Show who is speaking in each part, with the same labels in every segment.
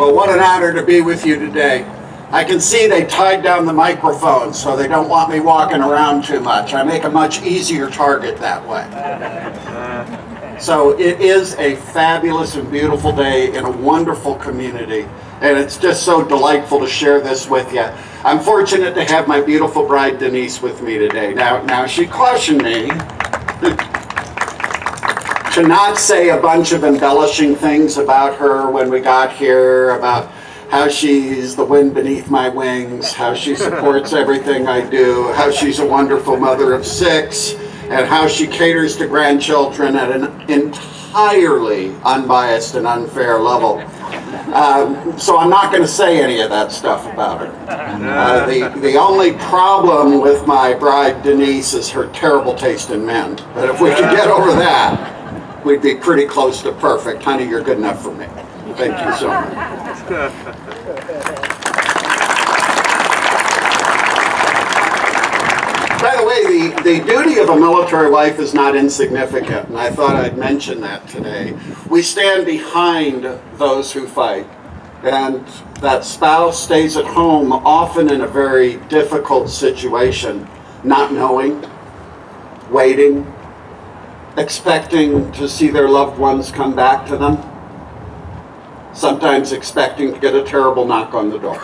Speaker 1: Well, what an honor to be with you today. I can see they tied down the microphone so they don't want me walking around too much. I make a much easier target that way. So it is a fabulous and beautiful day in a wonderful community, and it's just so delightful to share this with you. I'm fortunate to have my beautiful bride Denise with me today. Now she cautioned me to not say a bunch of embellishing things about her when we got here, about how she's the wind beneath my wings, how she supports everything I do, how she's a wonderful mother of 6, and how she caters to grandchildren at an entirely unbiased and unfair level. So I'm not going to say any of that stuff about her. The only problem with my bride Denise is her terrible taste in men. But if we could get over that, we'd be pretty close to perfect. Honey, you're good enough for me. Thank you so much. By the way, the duty of a military wife is not insignificant, and I thought I'd mention that today. We stand behind those who fight, and that spouse stays at home, often in a very difficult situation, not knowing, waiting, expecting to see their loved ones come back to them, sometimes expecting to get a terrible knock on the door.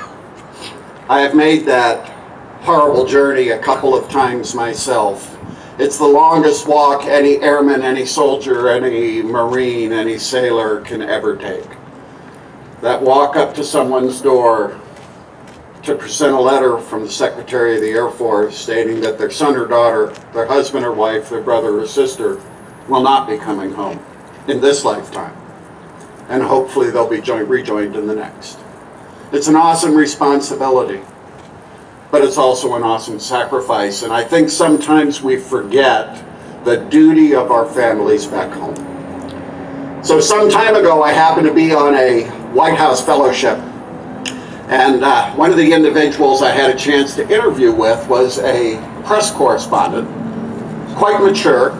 Speaker 1: I have made that horrible journey a couple of times myself. It's the longest walk any airman, any soldier, any Marine, any sailor can ever take. That walk up to someone's door to present a letter from the Secretary of the Air Force stating that their son or daughter, their husband or wife, their brother or sister will not be coming home in this lifetime. And hopefully they'll be rejoined in the next. It's an awesome responsibility, but it's also an awesome sacrifice. And I think sometimes we forget the duty of our families back home. So some time ago, I happened to be on a White House fellowship. And one of the individuals I had a chance to interview with was a press correspondent, quite mature,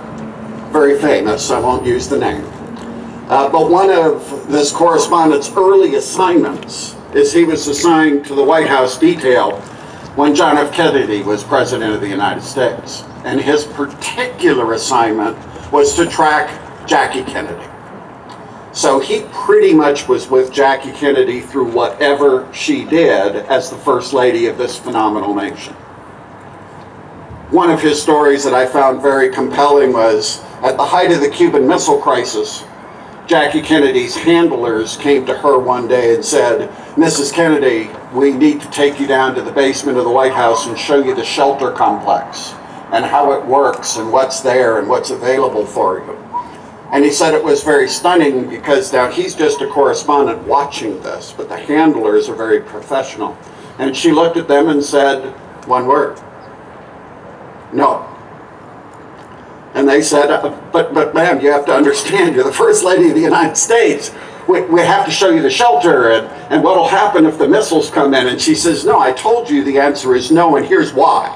Speaker 1: very famous, I won't use the name. But one of this correspondent's early assignments is he was assigned to the White House detail when John F. Kennedy was President of the United States. And his particular assignment was to track Jackie Kennedy. So he pretty much was with Jackie Kennedy through whatever she did as the First Lady of this phenomenal nation. One of his stories that I found very compelling was at the height of the Cuban Missile Crisis, Jackie Kennedy's handlers came to her one day and said, "Mrs. Kennedy, we need to take you down to the basement of the White House and show you the shelter complex and how it works and what's there and what's available for you." And he said it was very stunning because now he's just a correspondent watching this, but the handlers are very professional. And she looked at them and said, one word, "No." And they said, but ma'am, you have to understand, you're the First Lady of the United States. We have to show you the shelter and what will happen if the missiles come in. And she says, "No, I told you the answer is no, and here's why.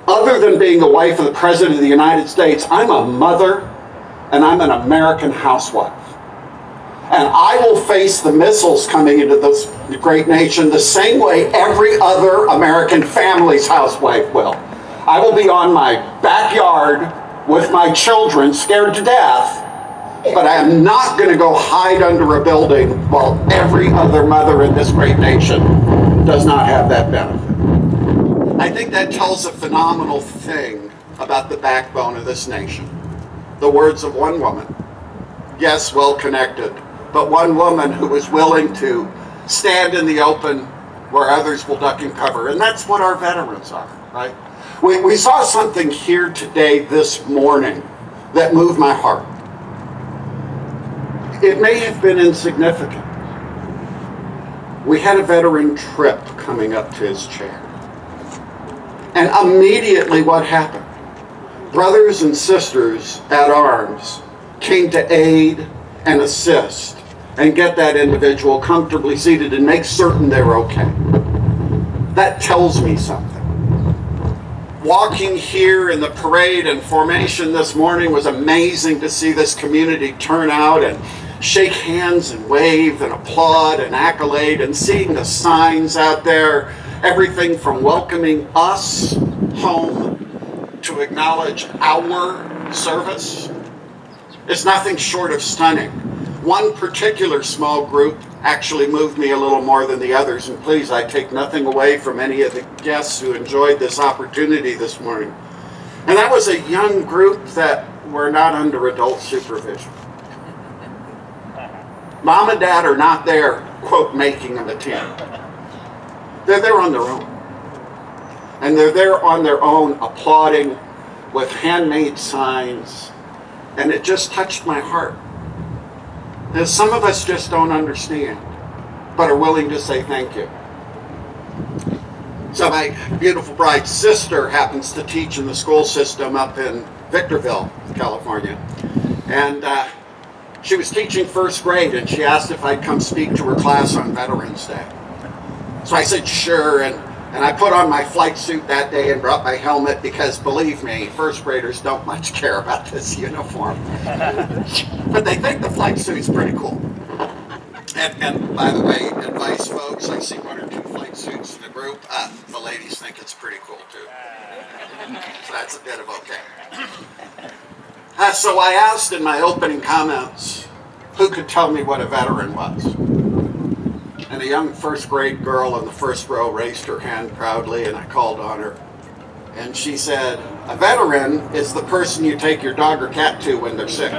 Speaker 1: Other than being the wife of the President of the United States, I'm a mother and I'm an American housewife. And I will face the missiles coming into this great nation the same way every other American family's housewife will. I will be on my backyard with my children scared to death, but I am not going to go hide under a building while every other mother in this great nation does not have that benefit." I think that tells a phenomenal thing about the backbone of this nation. The words of one woman, yes, well connected, but one woman who was willing to stand in the open where others will duck and cover. And that's what our veterans are, right? We saw something here today, this morning, that moved my heart. It may have been insignificant. We had a veteran trip coming up to his chair. And immediately what happened? Brothers and sisters at arms came to aid and assist and get that individual comfortably seated and make certain they're okay. That tells me something. Walking here in the parade and formation this morning was amazing to see this community turn out and shake hands and wave and applaud and accolade, and seeing the signs out there, everything from welcoming us home to acknowledge our service, is nothing short of stunning. One particular small group actually moved me a little more than the others, and please, I take nothing away from any of the guests who enjoyed this opportunity this morning. And that was a young group that were not under adult supervision. Mom and Dad are not there, quote, making them attend. They're there on their own. And they're there on their own, applauding with handmade signs. And it just touched my heart. And some of us just don't understand, but are willing to say thank you. So my beautiful bride's sister happens to teach in the school system up in Victorville, California. And she was teaching first grade, and she asked if I'd come speak to her class on Veterans Day. So I said sure, and I put on my flight suit that day and brought my helmet, because believe me, first graders don't much care about this uniform. But they think the flight suit's pretty cool. And by the way, advice folks, I see one or two flight suits in the group. The ladies think it's pretty cool too. So that's a bit of okay. So I asked in my opening comments, who could tell me what a veteran was? And a young first grade girl in the first row raised her hand proudly, and I called on her. And she said, a veteran is the person you take your dog or cat to when they're sick.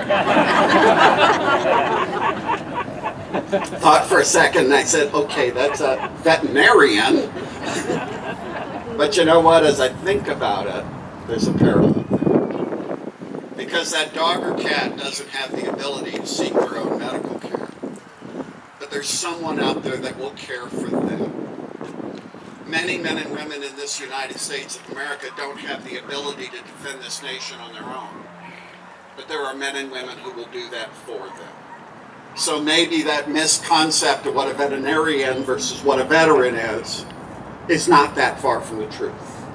Speaker 1: Thought for a second, and I said, okay, that's a veterinarian. But you know what, as I think about it, there's a parallel there. Because that dog or cat doesn't have the ability to seek their own medical care. But there's someone out there that will care for them. Many men and women in this United States of America don't have the ability to defend this nation on their own. But there are men and women who will do that for them. So maybe that misconcept of what a veterinarian versus what a veteran is not that far from the truth.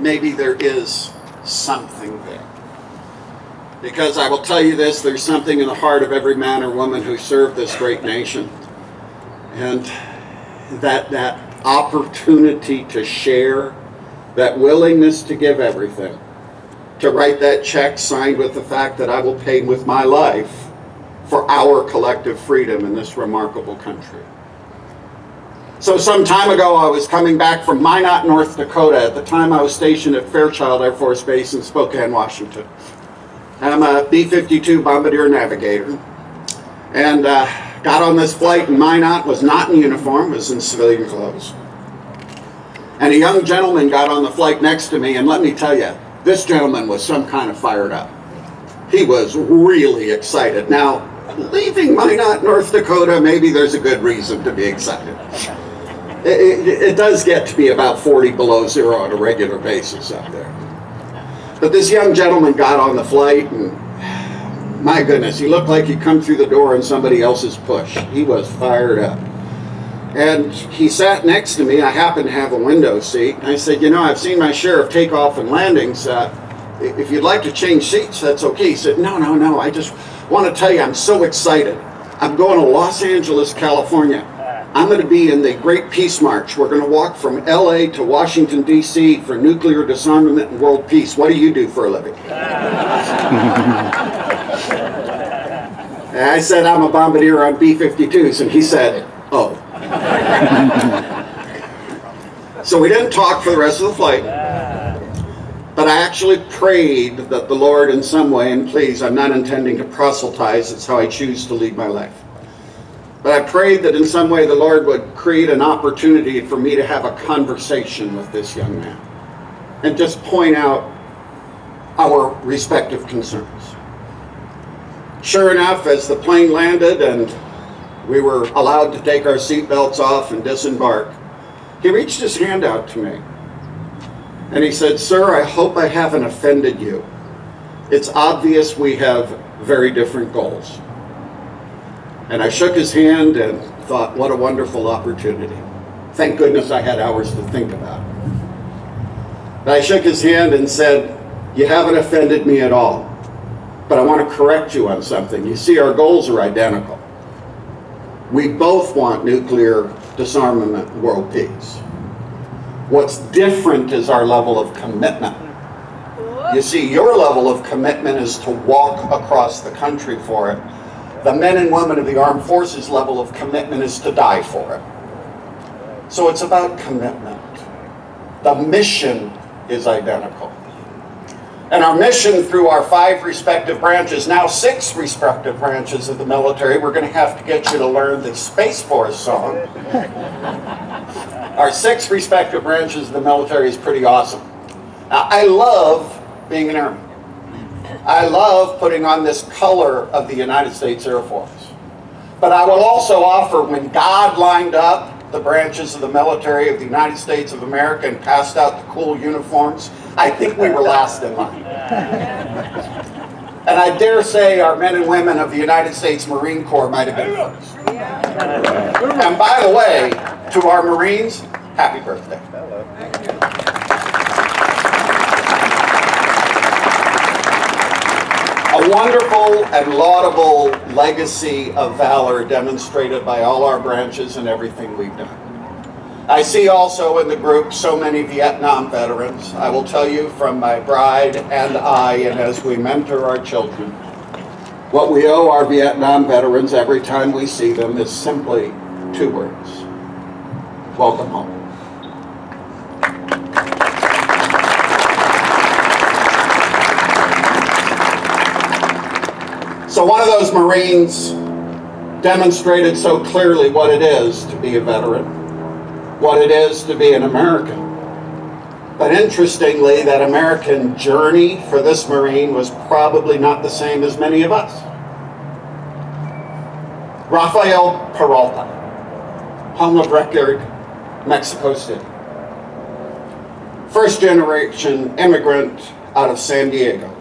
Speaker 1: Maybe there is something there. Because I will tell you this, there's something in the heart of every man or woman who served this great nation. And that opportunity to share, that willingness to give everything, to write that check signed with the fact that I will pay with my life for our collective freedom in this remarkable country. So some time ago, I was coming back from Minot, North Dakota. At the time, I was stationed at Fairchild Air Force Base in Spokane, Washington. I'm a B-52 bombardier navigator, and got on this flight in Minot, was not in uniform, was in civilian clothes. And a young gentleman got on the flight next to me, and let me tell you, this gentleman was some kind of fired up. He was really excited. Now, leaving Minot, North Dakota, maybe there's a good reason to be excited. It does get to be about 40 below zero on a regular basis up there. But this young gentleman got on the flight, and my goodness, he looked like he'd come through the door in somebody else's push. He was fired up. And he sat next to me. I happened to have a window seat. And I said, you know, I've seen my share of takeoff and landings. If you'd like to change seats, that's okay. He said, no, I just want to tell you, I'm so excited. I'm going to Los Angeles, California. I'm going to be in the Great Peace March. We're going to walk from LA to Washington, D.C. for nuclear disarmament and world peace. What do you do for a living? And I said, I'm a bombardier on B-52s. And he said, oh. So we didn't talk for the rest of the flight. But I actually prayed that the Lord in some way, and please, I'm not intending to proselytize, it's how I choose to lead my life. But I prayed that in some way the Lord would create an opportunity for me to have a conversation with this young man and just point out our respective concerns. Sure enough, as the plane landed and we were allowed to take our seatbelts off and disembark, he reached his hand out to me. And he said, sir, I hope I haven't offended you. It's obvious we have very different goals. And I shook his hand and thought, what a wonderful opportunity. Thank goodness I had hours to think about it. But I shook his hand and said, you haven't offended me at all. But But I want to correct you on something. You see, our goals are identical. We both want nuclear disarmament and world peace. What's different is our level of commitment. You see, your level of commitment is to walk across the country for it. The men and women of the armed forces level of commitment is to die for it. So it's about commitment. The mission is identical. And our mission through our 5 respective branches, now 6 respective branches of the military, we're going to have to get you to learn the Space Force song. Our 6 respective branches of the military is pretty awesome. Now, I love being an airman. I love putting on this color of the United States Air Force. But I will also offer, when God lined up the branches of the military of the United States of America and passed out the cool uniforms, I think we were last in line. And I dare say our men and women of the United States Marine Corps might have been first. And by the way, to our Marines, happy birthday. A wonderful and laudable legacy of valor demonstrated by all our branches and everything we've done. I see also in the group so many Vietnam veterans. I will tell you from my bride and I, and as we mentor our children, what we owe our Vietnam veterans every time we see them is simply 2 words: welcome home. So one of those Marines demonstrated so clearly what it is to be a veteran, what it is to be an American. But interestingly, that American journey for this Marine was probably not the same as many of us. Rafael Peralta, home of record, Mexico City. First generation immigrant out of San Diego.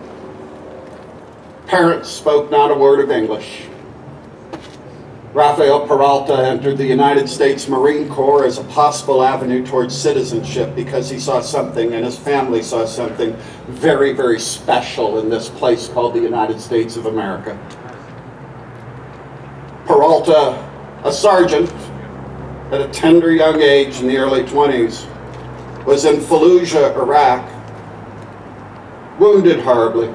Speaker 1: Parents spoke not a word of English. Rafael Peralta entered the United States Marine Corps as a possible avenue towards citizenship because he saw something, and his family saw something very, very special in this place called the United States of America. Peralta, a sergeant at a tender young age in the early 20s, was in Fallujah, Iraq, wounded horribly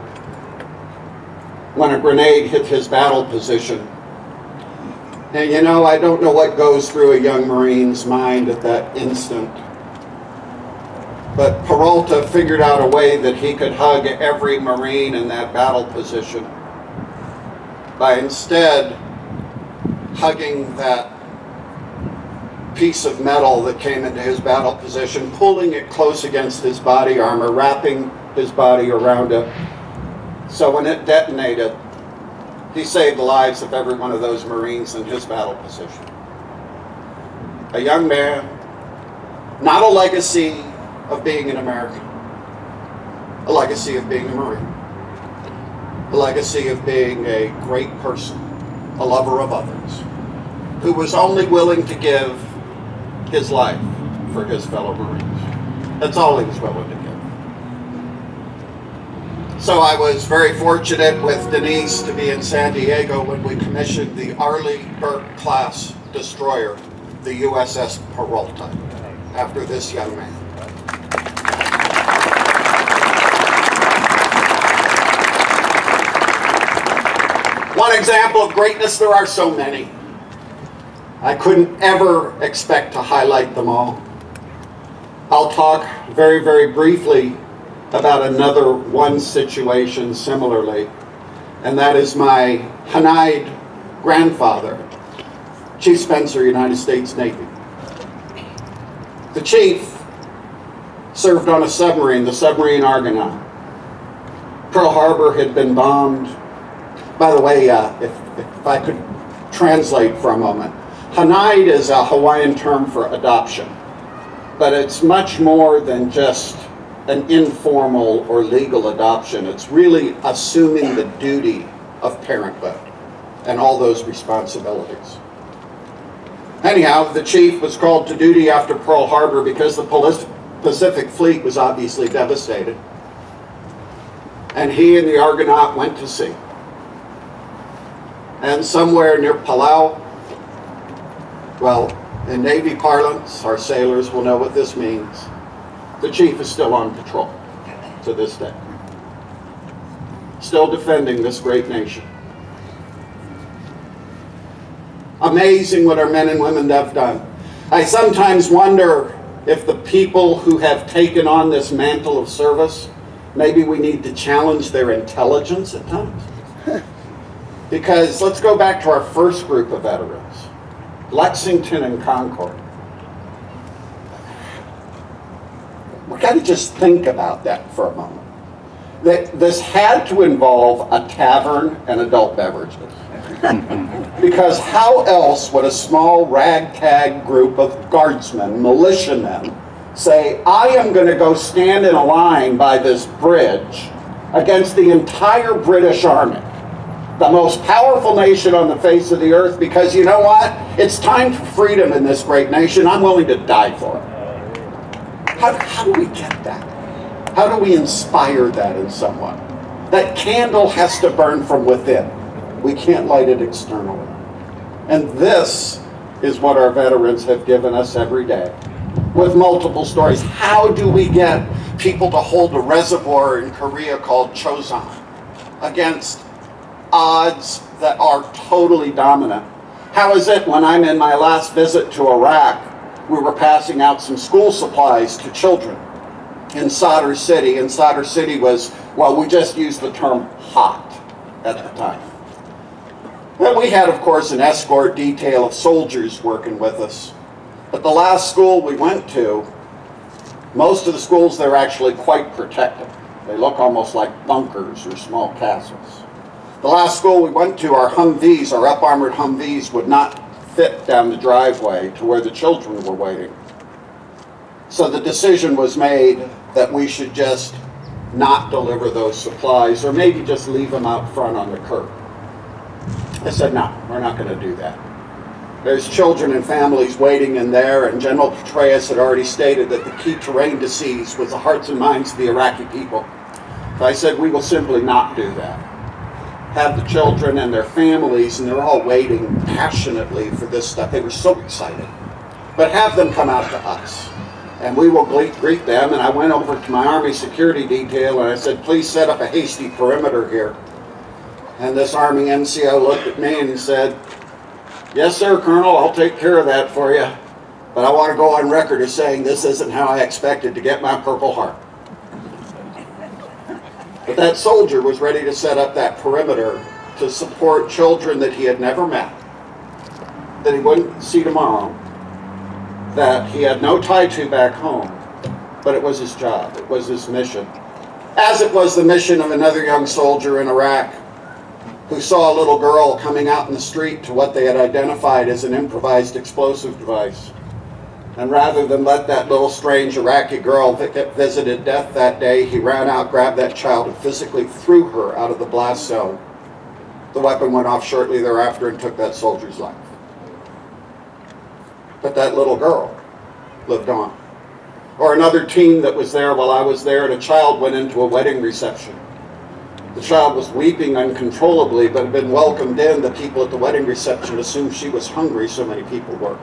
Speaker 1: when a grenade hit his battle position. And you know, I don't know what goes through a young Marine's mind at that instant. But Peralta figured out a way that he could hug every Marine in that battle position by instead hugging that piece of metal that came into his battle position, pulling it close against his body armor, wrapping his body around it. So when it detonated, he saved the lives of every one of those Marines in his battle position. A young man, not a legacy of being an American, a legacy of being a Marine, a legacy of being a great person, a lover of others, who was only willing to give his life for his fellow Marines. That's all he was willing to give. So I was very fortunate with Denise to be in San Diego when we commissioned the Arleigh Burke class destroyer, the USS Peralta, after this young man. One example of greatness, there are so many. I couldn't ever expect to highlight them all. I'll talk very, very briefly about another one situation similarly, and that is my Hanide grandfather, Chief Spencer, United States Navy. The chief served on a submarine, the submarine Argonaut. Pearl Harbor had been bombed. By the way, if I could translate for a moment, Hanide is a Hawaiian term for adoption, but it's much more than just an informal or legal adoption. It's really assuming the duty of parenthood and all those responsibilities. Anyhow, the chief was called to duty after Pearl Harbor because the Pacific Fleet was obviously devastated. And he and the Argonaut went to sea. And somewhere near Palau, well, in Navy parlance, our sailors will know what this means. The chief is still on patrol to this day, still defending this great nation. Amazing what our men and women have done. I sometimes wonder if the people who have taken on this mantle of service, maybe we need to challenge their intelligence at times. Because let's go back to our first group of veterans, Lexington and Concord. We got to just think about that for a moment. This had to involve a tavern and adult beverages. Because how else would a small ragtag group of guardsmen, militiamen, say, I am going to go stand in a line by this bridge against the entire British Army, the most powerful nation on the face of the earth, because you know what? It's time for freedom in this great nation. I'm willing to die for it. How do we get that? How do we inspire that in someone? That candle has to burn from within. We can't light it externally. And this is what our veterans have given us every day, with multiple stories. How do we get people to hold a reservoir in Korea called Chosun against odds that are totally dominant? How is it when I'm in my last visit to Iraq, we were passing out some school supplies to children in Sadr City, and Sadr City was, well, we just used the term hot at the time. And we had, of course, an escort detail of soldiers working with us. But the last school we went to, most of the schools there are actually quite protected. They look almost like bunkers or small castles. The last school we went to, our Humvees, our up-armored Humvees, would not fit down the driveway to where the children were waiting. So the decision was made that we should just not deliver those supplies, or maybe just leave them out front on the curb. I said, no, we're not going to do that. There's children and families waiting in there, and General Petraeus had already stated that the key terrain to seize was the hearts and minds of the Iraqi people. So I said, we will simply not do that. Have the children and their families, and they're all waiting passionately for this stuff. They were so excited. But have them come out to us, and we will greet them. And I went over to my Army security detail, and I said, please set up a hasty perimeter here. And this Army NCO looked at me and he said, yes, sir, Colonel, I'll take care of that for you. But I want to go on record as saying this isn't how I expected to get my Purple Heart. But that soldier was ready to set up that perimeter to support children that he had never met, that he wouldn't see tomorrow, that he had no tie to back home, but it was his job, it was his mission. As it was the mission of another young soldier in Iraq who saw a little girl coming out in the street to what they had identified as an improvised explosive device. And rather than let that little strange Iraqi girl get visited death that day, he ran out, grabbed that child, and physically threw her out of the blast zone. The weapon went off shortly thereafter and took that soldier's life. But that little girl lived on. Or another team that was there while I was there, and a child went into a wedding reception. The child was weeping uncontrollably, but had been welcomed in. The people at the wedding reception assumed she was hungry, so many people were.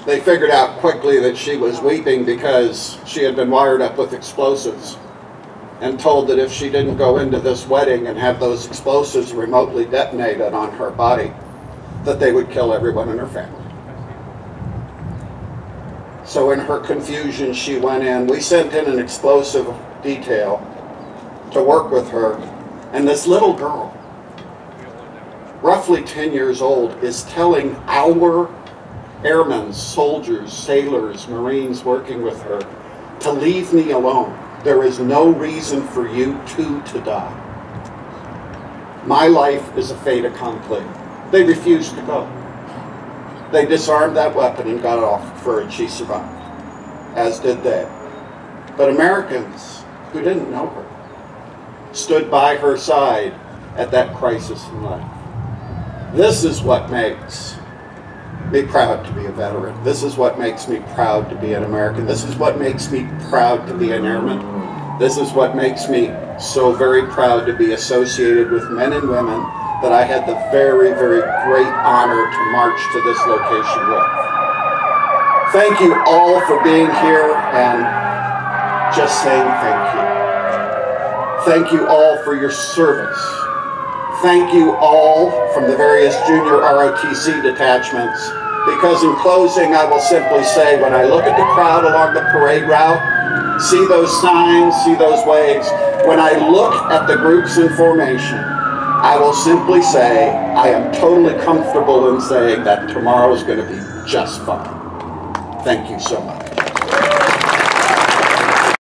Speaker 1: They figured out quickly that she was weeping because she had been wired up with explosives and told that if she didn't go into this wedding and have those explosives remotely detonated on her body, that they would kill everyone in her family. So in her confusion, she went in. We sent in an explosive detail to work with her, and this little girl, roughly 10 years old, is telling our airmen, soldiers, sailors, Marines working with her to leave me alone. There is no reason for you two to die. My life is a fait accompli. They refused to go. They disarmed that weapon and got off for it. She survived, as did they. But Americans who didn't know her stood by her side at that crisis in life. This is what makes me proud to be a veteran. This is what makes me proud to be an American. This is what makes me proud to be an airman. This is what makes me so very proud to be associated with men and women that I had the very, very great honor to march to this location with. Thank you all for being here, and just saying thank you. Thank you all for your service. Thank you all from the various junior ROTC detachments, because in closing I will simply say, when I look at the crowd along the parade route, see those signs, see those waves, when I look at the groups in formation, I will simply say I am totally comfortable in saying that tomorrow is going to be just fine. Thank you so much.